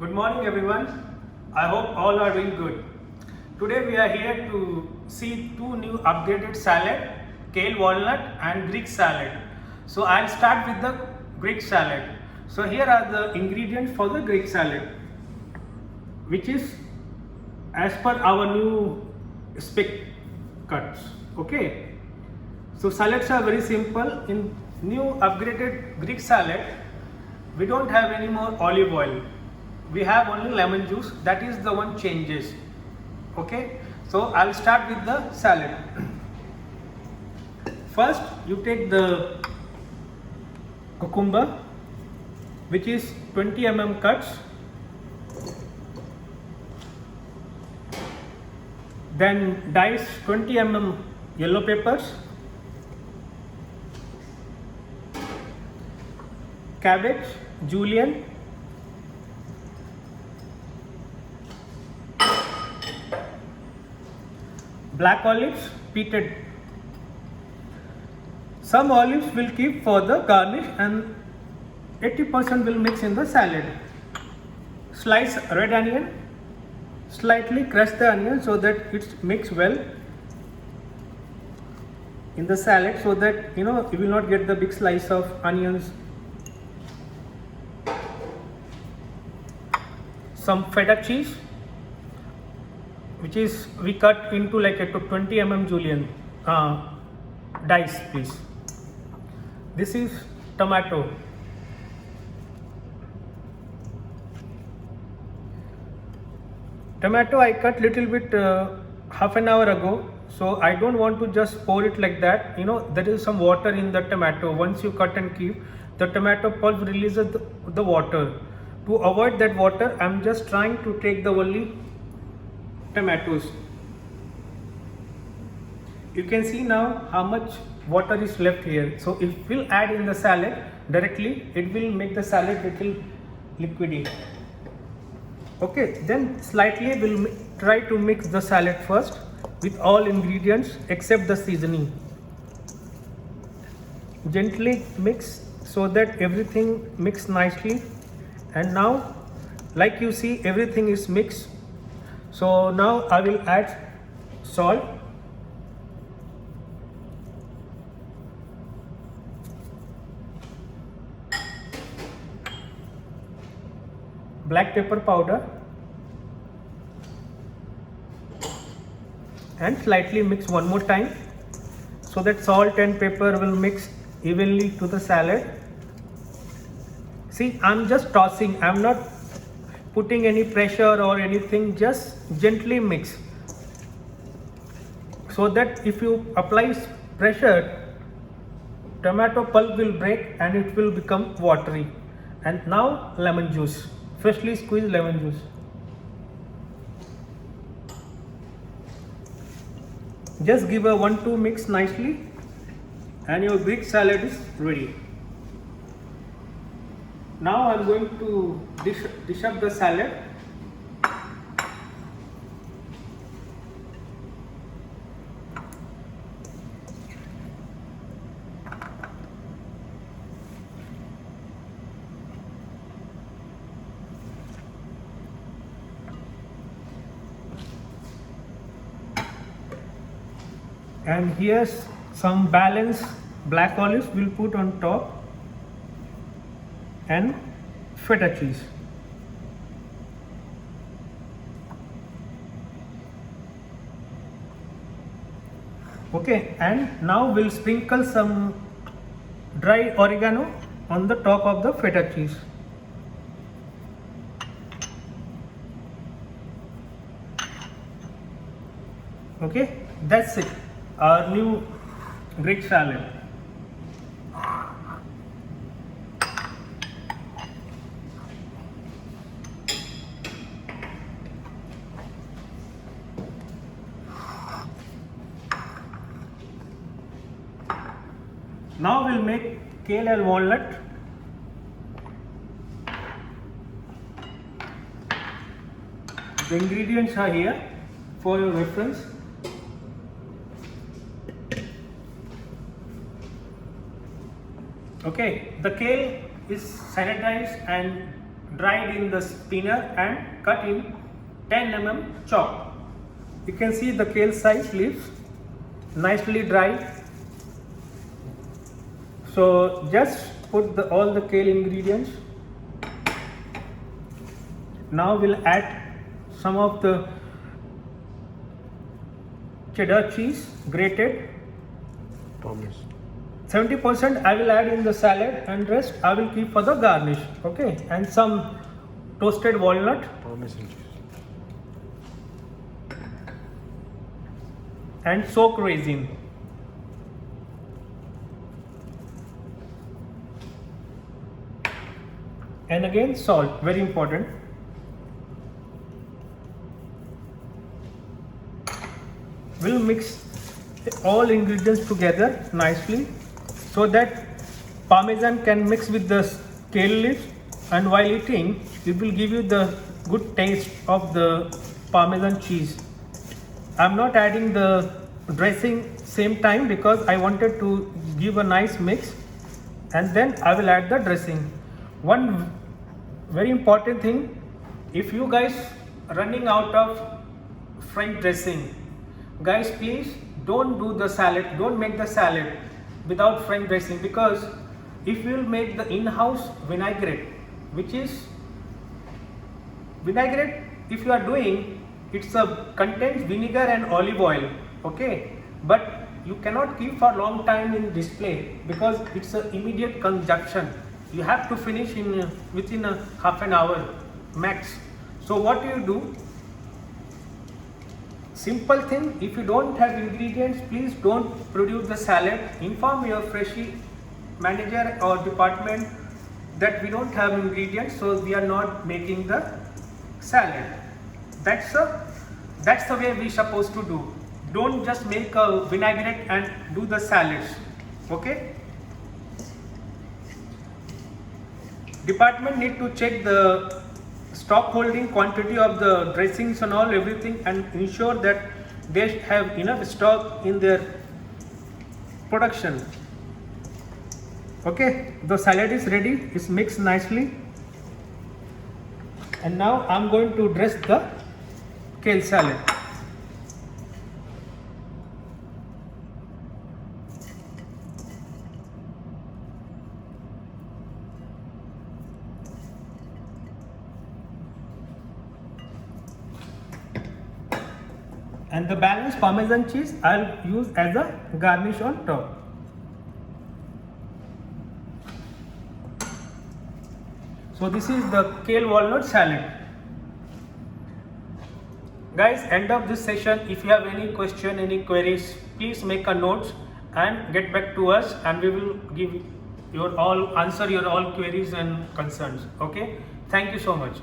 Good morning, everyone. I hope all are doing good. Today we are here to see two new updated salad, kale walnut and Greek salad. So I'll start with the Greek salad. So here are the ingredients for the Greek salad, which is as per our new spec cuts. Okay. So salads are very simple. In new upgraded Greek salad, we don't have any more olive oil. We have only lemon juice. That is the one changes. Okay. So I'll start with the salad. First, you take the cucumber, which is 20 mm cuts. Then dice 20 mm yellow peppers, cabbage, julienne, black olives, peated. Some olives will keep for the garnish and 80% will mix in the salad. Slice red onion, slightly crush the onion so that it's mixed well in the salad, so that you will not get the big slice of onions. Some feta cheese, which is we cut into like a 20 mm julienne dice please. This is tomato. Tomato I cut little bit half an hour ago, so I don't want to just pour it like that. There is some water in the tomato. Once you cut and keep, the tomato pulp releases the water. To avoid that water, I'm just trying to take the only tomatoes. You can see now how much water is left here. So if we'll add in the salad directly, it will make the salad little liquidy. Okay, then slightly we'll try to mix the salad first with all ingredients except the seasoning. Gently mix so that everything mix nicely. And now, like you see, everything is mixed. So now I will add salt, black pepper powder, and slightly mix one more time so that salt and pepper will mix evenly to the salad. See, I'm just tossing. I'm not putting any pressure or anything, just gently mix, so that if you apply pressure, tomato pulp will break and it will become watery. And now lemon juice, freshly squeezed lemon juice. Just give a 1-2 mix nicely and your Greek salad is ready. Now I'm going to dish up the salad. And here's some balanced black olives we'll put on top, and feta cheese. Okay, and now we'll sprinkle some dry oregano on the top of the feta cheese. Okay, that's it. Our new Greek salad. Now we'll make kale and walnut. The ingredients are here for your reference. Okay, the kale is sanitized and dried in the spinner and cut in 10 mm chop. You can see the kale size leaves nicely dry. So just put all the kale ingredients. Now we'll add some of the cheddar cheese grated. 70% I will add in the salad and rest I will keep for the garnish. Okay, and some toasted walnut and soaked raisin. And again salt, very important. We'll mix all ingredients together nicely so that parmesan can mix with the kale leaves, and while eating it will give you the good taste of the parmesan cheese. I'm not adding the dressing same time because I wanted to give a nice mix, and then I will add the dressing. One very important thing, if you guys running out of French dressing, guys, please don't do the salad, don't make the salad without French dressing, because if you will make the in-house vinaigrette, which is vinaigrette, if you are doing, it's a contains vinegar and olive oil, okay, but you cannot keep for long time in display because it's an immediate consumption. You have to finish in within a half an hour max. So what do you do? Simple thing, if you don't have ingredients, please don't produce the salad. Inform your Freshie manager or department that we don't have ingredients, so we are not making the salad. That's the way we supposed to do. Don't just make a vinaigrette and do the salads. Okay? Department need to check the stock holding quantity of the dressings and all everything and ensure that they have enough stock in their production. Okay, the salad is ready, it's mixed nicely, and now I'm going to dress the kale salad. And the balanced parmesan cheese I'll use as a garnish on top. So this is the kale walnut salad. Guys, end of this session. If you have any question, any queries, please make a note and get back to us, and we will give answer your all queries and concerns. Okay, thank you so much.